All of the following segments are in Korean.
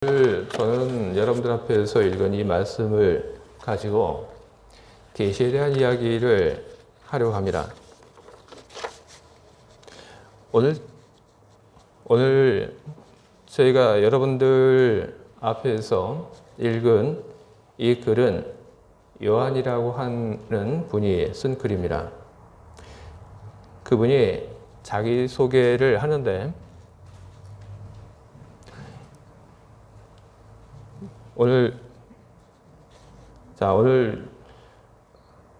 오늘 저는 여러분들 앞에서 읽은 이 말씀을 가지고 계시에 대한 이야기를 하려고 합니다. 오늘 저희가 여러분들 앞에서 읽은 이 글은 요한이라고 하는 분이 쓴 글입니다. 그분이 자기 소개를 하는데 오늘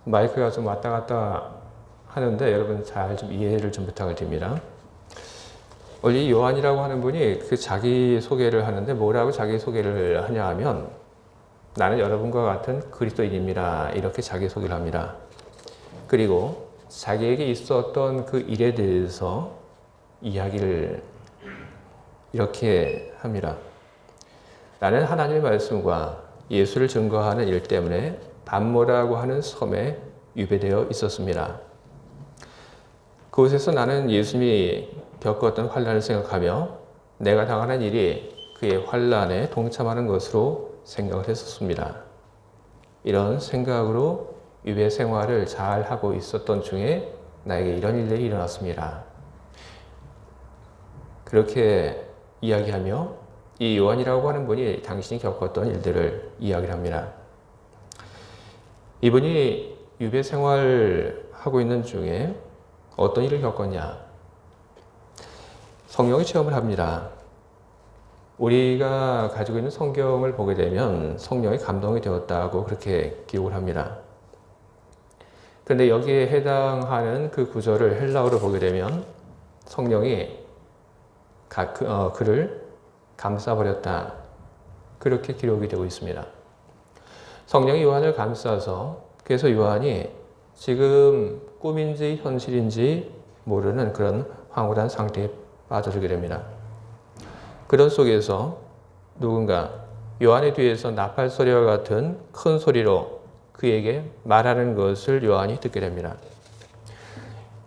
마이크가 좀 왔다 갔다 하는데 여러분 잘 좀 이해를 좀 부탁을 드립니다. 오늘 이 요한이라고 하는 분이 그 자기 소개를 하는데 뭐라고 자기 소개를 하냐 하면 나는 여러분과 같은 그리스도인입니다. 이렇게 자기 소개를 합니다. 그리고 자기에게 있었던 그 일에 대해서 이야기를 이렇게 합니다. 나는 하나님의 말씀과 예수를 증거하는 일 때문에 반모라고 하는 섬에 유배되어 있었습니다. 그곳에서 나는 예수님이 겪었던 환난을 생각하며 내가 당하는 일이 그의 환난에 동참하는 것으로 생각을 했었습니다. 이런 생각으로 유배 생활을 잘 하고 있었던 중에 나에게 이런 일들이 일어났습니다. 그렇게 이야기하며 이 요한이라고 하는 분이 당신이 겪었던 일들을 이야기를 합니다. 이분이 유배 생활을 하고 있는 중에 어떤 일을 겪었냐? 성령의 체험을 합니다. 우리가 가지고 있는 성경을 보게 되면 성령이 감동이 되었다고 그렇게 기록을 합니다. 그런데 여기에 해당하는 그 구절을 헬라어로 보게 되면 성령이 그를 감싸버렸다. 그렇게 기록이 되고 있습니다. 성령이 요한을 감싸서 그래서 요한이 지금 꿈인지 현실인지 모르는 그런 황홀한 상태에 빠져들게 됩니다. 그런 속에서 누군가 요한의 뒤에서 나팔 소리와 같은 큰 소리로 그에게 말하는 것을 요한이 듣게 됩니다.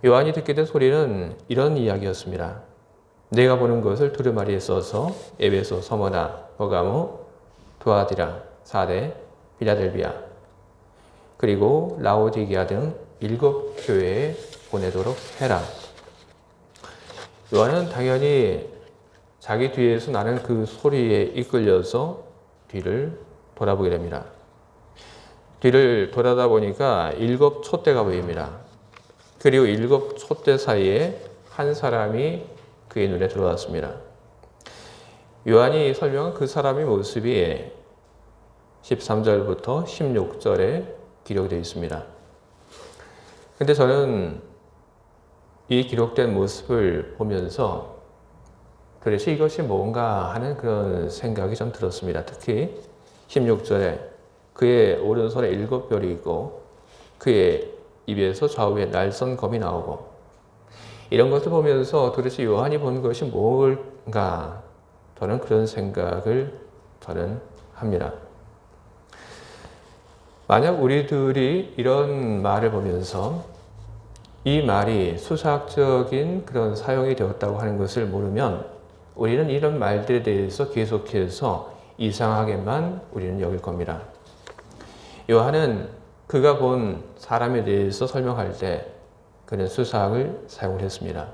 요한이 듣게 된 소리는 이런 이야기였습니다. 내가 보는 것을 두루마리에 써서 에베소, 서머나, 버가모, 두아디라, 사데, 빌라델비아 그리고 라오디게아 등 7 교회에 보내도록 해라. 요한은 당연히 자기 뒤에서 나는 그 소리에 이끌려서 뒤를 돌아보게 됩니다. 뒤를 돌아다 보니까 7 촛대가 보입니다. 그리고 7 촛대 사이에 한 사람이 그의 눈에 들어왔습니다. 요한이 설명한 그 사람의 모습이 13절부터 16절에 기록되어 있습니다. 근데 저는 이 기록된 모습을 보면서 도대체 이것이 뭔가 하는 그런 생각이 좀 들었습니다. 특히 16절에 그의 오른손에 7별이 있고 그의 입에서 좌우에 날선 검이 나오고 이런 것을 보면서 도대체 요한이 본 것이 뭘까? 저는 그런 생각을 합니다. 만약 우리들이 이런 말을 보면서 이 말이 수사학적인 그런 사용이 되었다고 하는 것을 모르면 우리는 이런 말들에 대해서 계속해서 이상하게만 우리는 여길 겁니다. 요한은 그가 본 사람에 대해서 설명할 때 그는 수사학을 사용을 했습니다.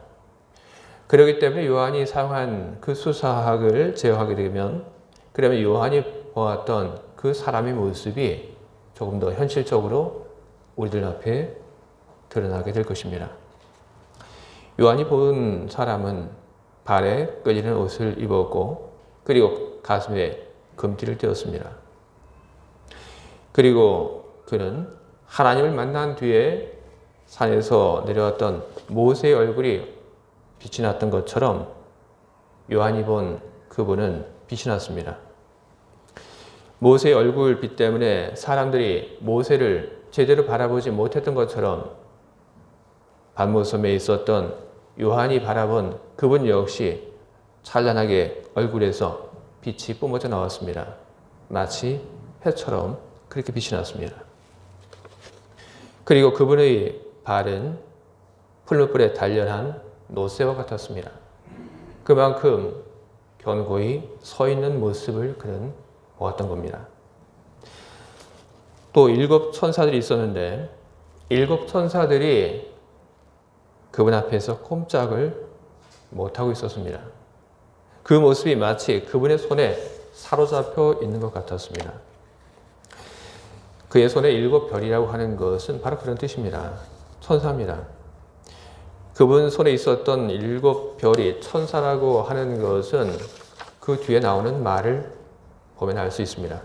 그렇기 때문에 요한이 사용한 그 수사학을 제어하게 되면 그러면 요한이 보았던 그 사람의 모습이 조금 더 현실적으로 우리들 앞에 드러나게 될 것입니다. 요한이 본 사람은 발에 끌리는 옷을 입었고 그리고 가슴에 금띠를 띄었습니다. 그리고 그는 하나님을 만난 뒤에 산에서 내려왔던 모세의 얼굴이 빛이 났던 것처럼 요한이 본 그분은 빛이 났습니다. 모세의 얼굴 빛 때문에 사람들이 모세를 제대로 바라보지 못했던 것처럼 반모섬에 있었던 요한이 바라본 그분 역시 찬란하게 얼굴에서 빛이 뿜어져 나왔습니다. 마치 해처럼 그렇게 빛이 났습니다. 그리고 그분의 발은 풀무불에 단련한 노새와 같았습니다. 그만큼 견고히 서 있는 모습을 그는 보았던 겁니다. 또 7 천사들이 있었는데 7 천사들이 그분 앞에서 꼼짝을 못하고 있었습니다. 그 모습이 마치 그분의 손에 사로잡혀 있는 것 같았습니다. 그의 손에 7 별이라고 하는 것은 바로 그런 뜻입니다. 천사입니다. 그분 손에 있었던 7 별이 천사라고 하는 것은 그 뒤에 나오는 말을 보면 알 수 있습니다.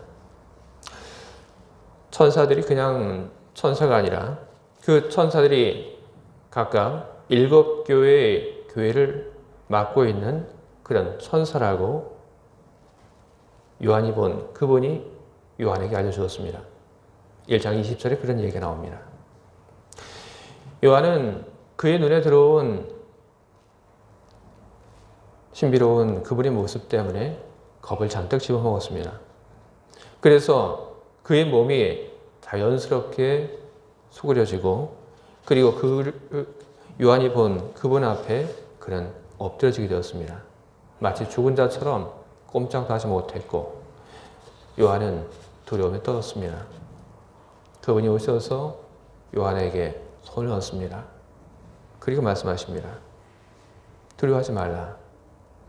천사들이 그냥 천사가 아니라 그 천사들이 각각 7 교회의 교회를 맡고 있는 그런 천사라고 요한이 본 그분이 요한에게 알려주었습니다. 1장 20절에 그런 얘기가 나옵니다. 요한은 그의 눈에 들어온 신비로운 그분의 모습 때문에 겁을 잔뜩 집어먹었습니다. 그래서 그의 몸이 자연스럽게 수그려지고 그리고 요한이 본 그분 앞에 그는 엎드려지게 되었습니다. 마치 죽은 자처럼 꼼짝도 하지 못했고 요한은 두려움에 떨었습니다. 그분이 오셔서 요한에게 손을 얹습니다. 그리고 말씀하십니다. 두려워하지 말라.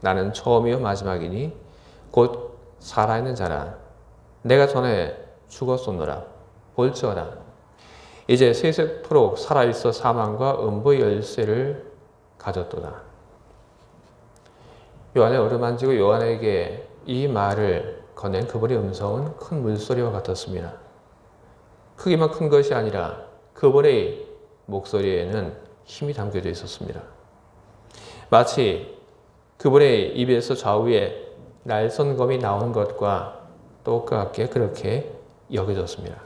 나는 처음이요 마지막이니 곧 살아있는 자라. 내가 전에 죽었었노라. 볼지어다. 이제 세세토록 살아있어 사망과 음부의 열쇠를 가졌도다. 요한의 어루만지고 요한에게 이 말을 건넨 그분의 음성은 큰 물소리와 같았습니다. 크기만 큰 것이 아니라 그분의 목소리에는 힘이 담겨져 있었습니다. 마치 그분의 입에서 좌우에 날선검이 나오는 것과 똑같게 그렇게 여겨졌습니다.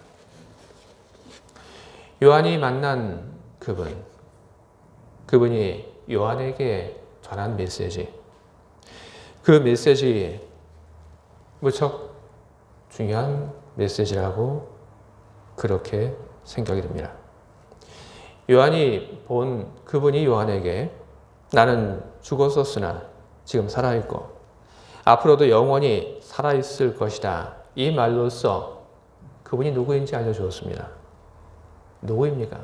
요한이 만난 그분이 요한에게 전한 메시지, 그 메시지 무척 중요한 메시지라고 그렇게 생각이 듭니다. 요한이 본 그분이 요한에게 나는 죽었었으나 지금 살아있고 앞으로도 영원히 살아있을 것이다. 이 말로써 그분이 누구인지 알려주었습니다. 누구입니까?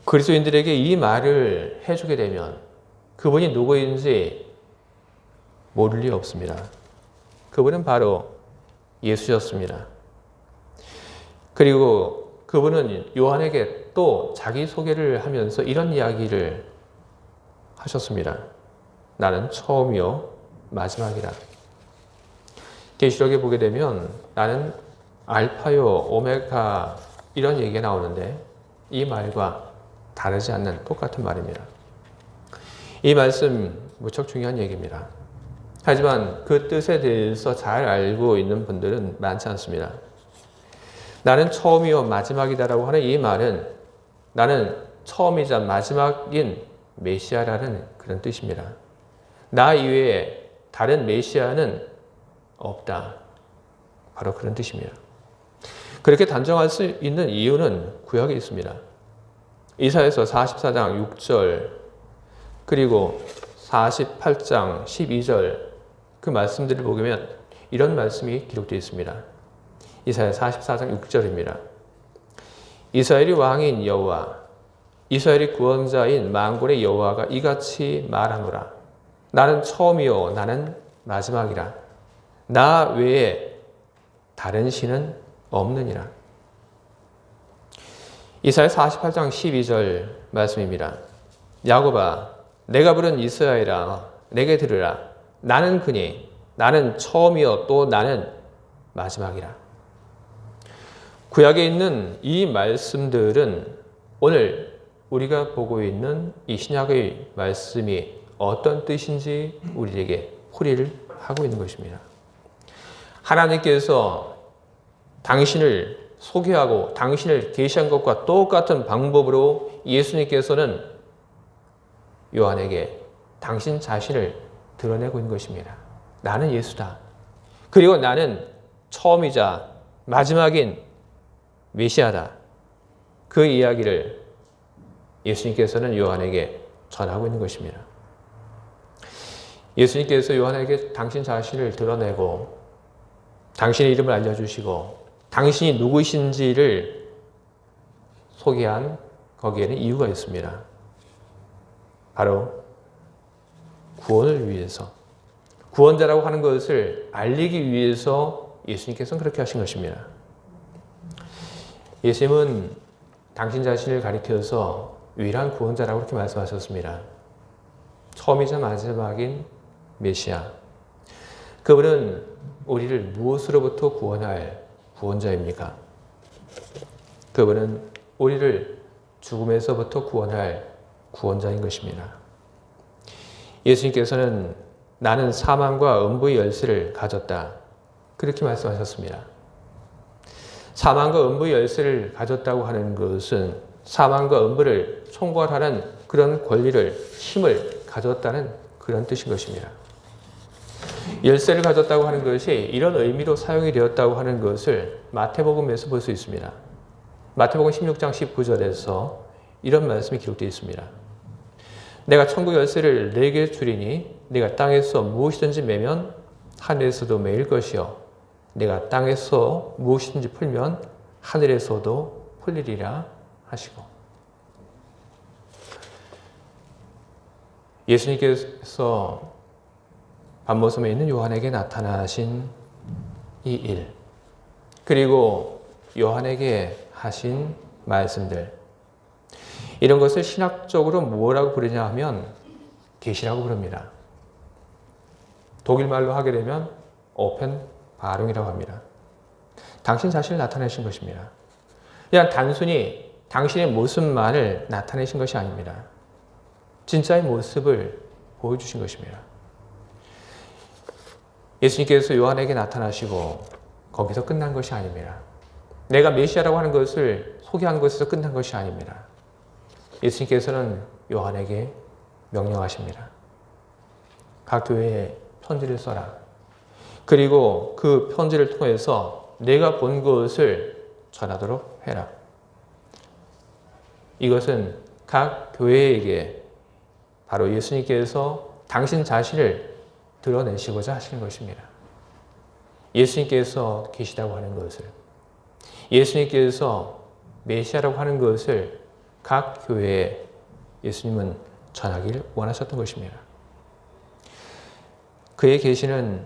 그리스도인들에게 이 말을 해주게 되면 그분이 누구인지 모를 리 없습니다. 그분은 바로 예수였습니다. 그리고 그분은 요한에게 또 자기소개를 하면서 이런 이야기를 하셨습니다. 나는 처음이요 마지막이라. 계시록에 보게 되면 나는 알파요 오메가 이런 얘기가 나오는데 이 말과 다르지 않는 똑같은 말입니다. 이 말씀 무척 중요한 얘기입니다. 하지만 그 뜻에 대해서 잘 알고 있는 분들은 많지 않습니다. 나는 처음이요 마지막이다라고 하는 이 말은 나는 처음이자 마지막인 메시아라는 그런 뜻입니다. 나 이외에 다른 메시아는 없다. 바로 그런 뜻입니다. 그렇게 단정할 수 있는 이유는 구약에 있습니다. 이사야서 44장 6절 그리고 48장 12절 그 말씀들을 보면 이런 말씀이 기록되어 있습니다. 이사야 44장 6절입니다. 이스라엘이 왕인 여호와 이스라엘이 구원자인 만군의 여호와가 이같이 말하노라. 나는 처음이요 나는 마지막이라. 나 외에 다른 신은 없느니라. 이사야 48장 12절 말씀입니다. 야곱아 내가 부른 이스라엘아 내게 들으라. 나는 그니 나는 처음이요 또 나는 마지막이라. 구약에 있는 이 말씀들은 오늘 우리가 보고 있는 이 신약의 말씀이 어떤 뜻인지 우리에게 풀이를 하고 있는 것입니다. 하나님께서 당신을 소개하고 당신을 계시한 것과 똑같은 방법으로 예수님께서는 요한에게 당신 자신을 드러내고 있는 것입니다. 나는 예수다. 그리고 나는 처음이자 마지막인 메시아다. 그 이야기를 예수님께서는 요한에게 전하고 있는 것입니다. 예수님께서 요한에게 당신 자신을 드러내고 당신의 이름을 알려주시고 당신이 누구신지를 소개한 거기에는 이유가 있습니다. 바로 구원을 위해서, 구원자라고 하는 것을 알리기 위해서 예수님께서는 그렇게 하신 것입니다. 예수님은 당신 자신을 가리켜서 유일한 구원자라고 그렇게 말씀하셨습니다. 처음이자 마지막인 메시아. 그분은 우리를 무엇으로부터 구원할 구원자입니까? 그분은 우리를 죽음에서부터 구원할 구원자인 것입니다. 예수님께서는 나는 사망과 음부의 열쇠를 가졌다. 그렇게 말씀하셨습니다. 사망과 음부의 열쇠를 가졌다고 하는 것은 사망과 음부를 총괄하는 그런 권리를, 힘을 가졌다는 그런 뜻인 것입니다. 열쇠를 가졌다고 하는 것이 이런 의미로 사용이 되었다고 하는 것을 마태복음에서 볼 수 있습니다. 마태복음 16장 19절에서 이런 말씀이 기록되어 있습니다. 내가 천국 열쇠를 네게 주리니 네가 땅에서 무엇이든지 매면 하늘에서도 매일 것이요 내가 땅에서 무엇이든지 풀면 하늘에서도 풀리리라 하시고, 예수님께서 반모섬에 있는 요한에게 나타나신 이 일, 그리고 요한에게 하신 말씀들, 이런 것을 신학적으로 뭐라고 부르냐 하면 계시라고 부릅니다. 독일말로 하게 되면 오펜 바룽이라고 합니다. 당신 자신을 나타내신 것입니다. 그냥 단순히 당신의 모습만을 나타내신 것이 아닙니다. 진짜의 모습을 보여주신 것입니다. 예수님께서 요한에게 나타나시고 거기서 끝난 것이 아닙니다. 내가 메시아라고 하는 것을 소개한 것에서 끝난 것이 아닙니다. 예수님께서는 요한에게 명령하십니다. 각 교회에 편지를 써라. 그리고 그 편지를 통해서 내가 본 것을 전하도록 해라. 이것은 각 교회에게 바로 예수님께서 당신 자신을 드러내시고자 하시는 것입니다. 예수님께서 계시다고 하는 것을, 예수님께서 메시아라고 하는 것을 각 교회에 예수님은 전하기를 원하셨던 것입니다. 그의 계시는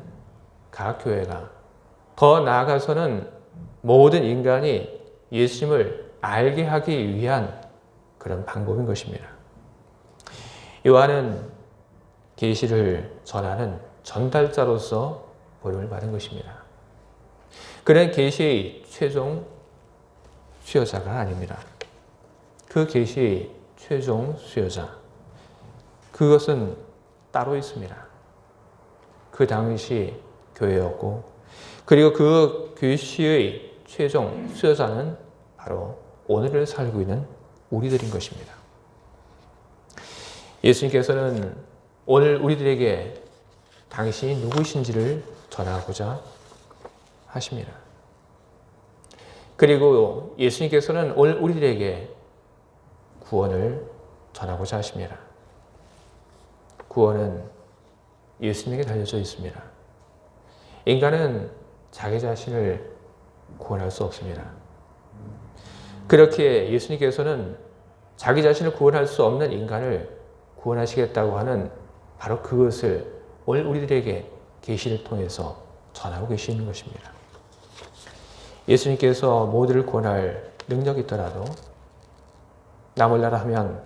각 교회가, 더 나아가서는 모든 인간이 예수님을 알게 하기 위한 그런 방법인 것입니다. 요한은 계시를 전하는 전달자로서 부름을 받은 것입니다. 그는 계시의 최종 수여자가 아닙니다. 그 계시의 최종 수여자, 그것은 따로 있습니다. 그 당시 교회였고, 그리고 그 계시의 최종 수여자는 바로 오늘을 살고 있는 우리들인 것입니다. 예수님께서는 오늘 우리들에게 당신이 누구신지를 전하고자 하십니다. 그리고 예수님께서는 오늘 우리들에게 구원을 전하고자 하십니다. 구원은 예수님에게 달려져 있습니다. 인간은 자기 자신을 구원할 수 없습니다. 그렇게 예수님께서는 자기 자신을 구원할 수 없는 인간을 구원하시겠다고 하는 바로 그것을 오늘 우리들에게 계시를 통해서 전하고 계시는 것입니다. 예수님께서 모두를 구원할 능력이 있더라도 나 몰라라 하면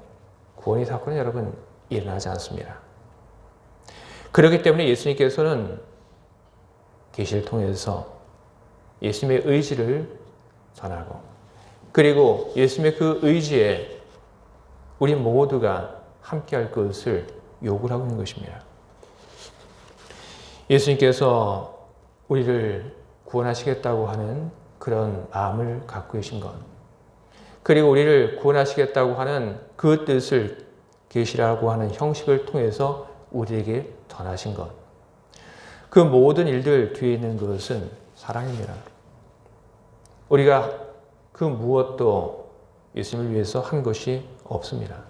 구원의 사건은 여러분 일어나지 않습니다. 그렇기 때문에 예수님께서는 계시를 통해서 예수님의 의지를 전하고, 그리고 예수님의 그 의지에 우리 모두가 함께할 것을 요구를 하고 있는 것입니다. 예수님께서 우리를 구원하시겠다고 하는 그런 마음을 갖고 계신 것, 그리고 우리를 구원하시겠다고 하는 그 뜻을 계시라고 하는 형식을 통해서 우리에게 전하신 것, 그 모든 일들 뒤에 있는 것은 사랑입니다. 우리가 그 무엇도 예수님을 위해서 한 것이 없습니다.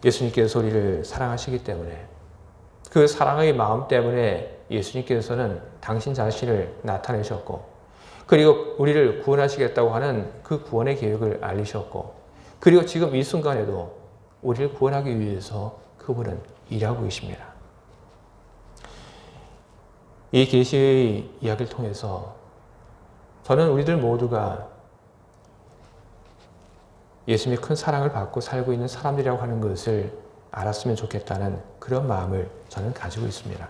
예수님께서 우리를 사랑하시기 때문에 그 사랑의 마음 때문에 예수님께서는 당신 자신을 나타내셨고, 그리고 우리를 구원하시겠다고 하는 그 구원의 계획을 알리셨고, 그리고 지금 이 순간에도 우리를 구원하기 위해서 그분은 일하고 계십니다. 이 계시의 이야기를 통해서 저는 우리들 모두가 예수님의 큰 사랑을 받고 살고 있는 사람들이라고 하는 것을 알았으면 좋겠다는 그런 마음을 저는 가지고 있습니다.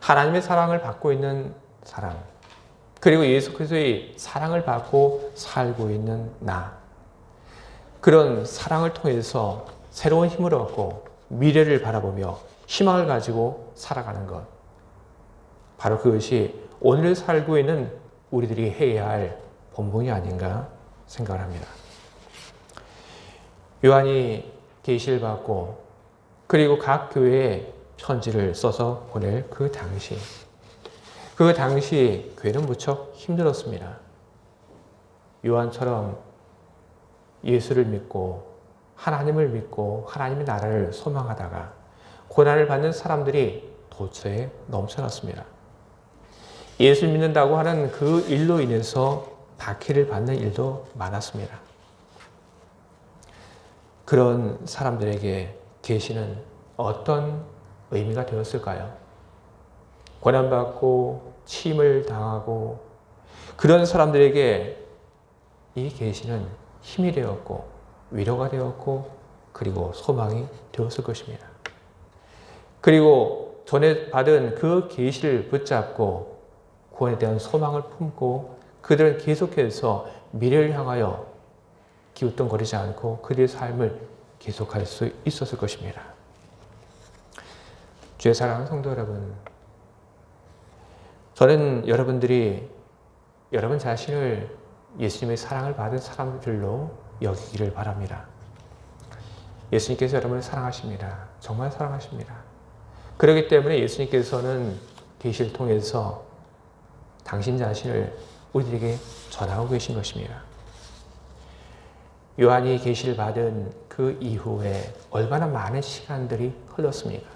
하나님의 사랑을 받고 있는 사람, 그리고 예수 그리스도의 사랑을 받고 살고 있는 나, 그런 사랑을 통해서 새로운 힘을 얻고 미래를 바라보며 희망을 가지고 살아가는 것, 바로 그것이 오늘 살고 있는 우리들이 해야 할 본분이 아닌가 생각을 합니다. 요한이 계시를 받고 그리고 각 교회에 편지를 써서 보낼 그 당시 교회는 무척 힘들었습니다. 요한처럼 예수를 믿고 하나님을 믿고 하나님의 나라를 소망하다가 고난을 받는 사람들이 도처에 넘쳐났습니다. 예수 믿는다고 하는 그 일로 인해서 박해를 받는 일도 많았습니다. 그런 사람들에게 계시는 어떤 의미가 되었을까요? 고난받고 침을 당하고 그런 사람들에게 이 계시는 힘이 되었고 위로가 되었고 그리고 소망이 되었을 것입니다. 그리고 전에 받은 그 계시를 붙잡고 구원에 대한 소망을 품고 그들은 계속해서 미래를 향하여 기웃덩거리지 않고 그들의 삶을 계속할 수 있었을 것입니다. 주의 사랑하는 성도 여러분, 저는 여러분들이 여러분 자신을 예수님의 사랑을 받은 사람들로 여기기를 바랍니다. 예수님께서 여러분을 사랑하십니다. 정말 사랑하십니다. 그렇기 때문에 예수님께서는 계시를 통해서 당신 자신을 우리에게 전하고 계신 것입니다. 요한이 계시를 받은 그 이후에 얼마나 많은 시간들이 흘렀습니까?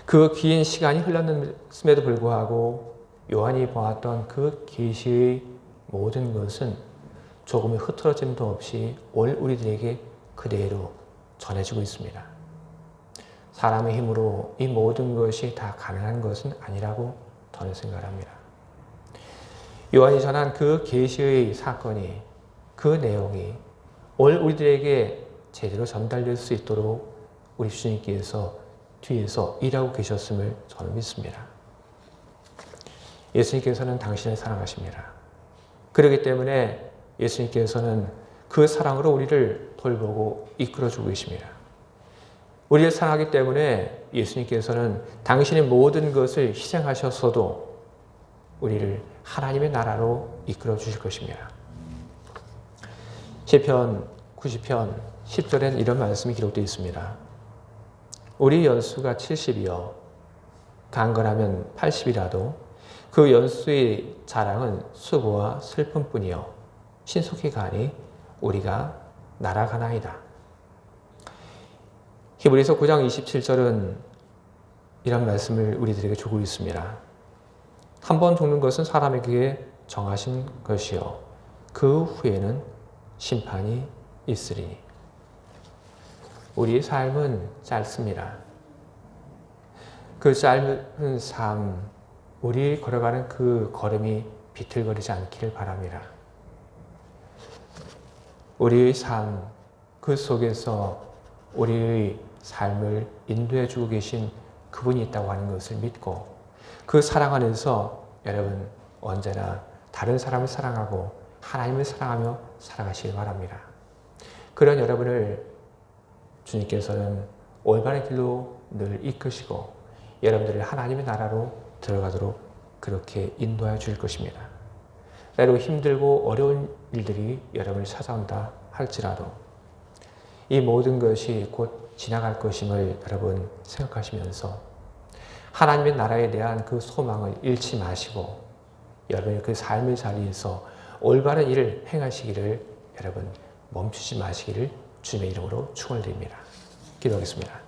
그 긴 시간이 흘렀음에도 불구하고 요한이 보았던 그 계시의 모든 것은 조금의 흐트러짐도 없이 올 우리들에게 그대로 전해지고 있습니다. 사람의 힘으로 이 모든 것이 다 가능한 것은 아니라고 저는 생각합니다. 요한이 전한 그 계시의 사건이, 그 내용이 올 우리들에게 제대로 전달될 수 있도록 우리 주님께서 뒤에서 일하고 계셨음을 저는 믿습니다. 예수님께서는 당신을 사랑하십니다. 그렇기 때문에 예수님께서는 그 사랑으로 우리를 돌보고 이끌어주고 계십니다. 우리를 사랑하기 때문에 예수님께서는 당신의 모든 것을 희생하셨어도 우리를 하나님의 나라로 이끌어 주실 것입니다. 시편 90편 10절엔 이런 말씀이 기록되어 있습니다. 우리 연수가 70이요 강건하면 80이라도 그 연수의 자랑은 수고와 슬픔뿐이요 신속히 가니 우리가 날아가나이다. 히브리서 9장 27절은 이런 말씀을 우리들에게 주고 있습니다. 한 번 죽는 것은 사람에게 정하신 것이요 그 후에는 심판이 있으리니. 우리의 삶은 짧습니다. 그 짧은 삶, 우리 걸어가는 그 걸음이 비틀거리지 않기를 바랍니다. 우리의 삶, 그 속에서 우리의 삶을 인도해 주고 계신 그분이 있다고 하는 것을 믿고 그 사랑 안에서 여러분 언제나 다른 사람을 사랑하고 하나님을 사랑하며 살아가시길 바랍니다. 그런 여러분을 주님께서는 올바른 길로 늘 이끄시고 여러분들을 하나님의 나라로 들어가도록 그렇게 인도하여 주실 것입니다. 때로 힘들고 어려운 일들이 여러분을 찾아온다 할지라도 이 모든 것이 곧 지나갈 것임을 여러분 생각하시면서 하나님의 나라에 대한 그 소망을 잃지 마시고 여러분의 그 삶의 자리에서 올바른 일을 행하시기를 여러분 멈추지 마시기를 주님의 이름으로 축원드립니다. 기도하겠습니다.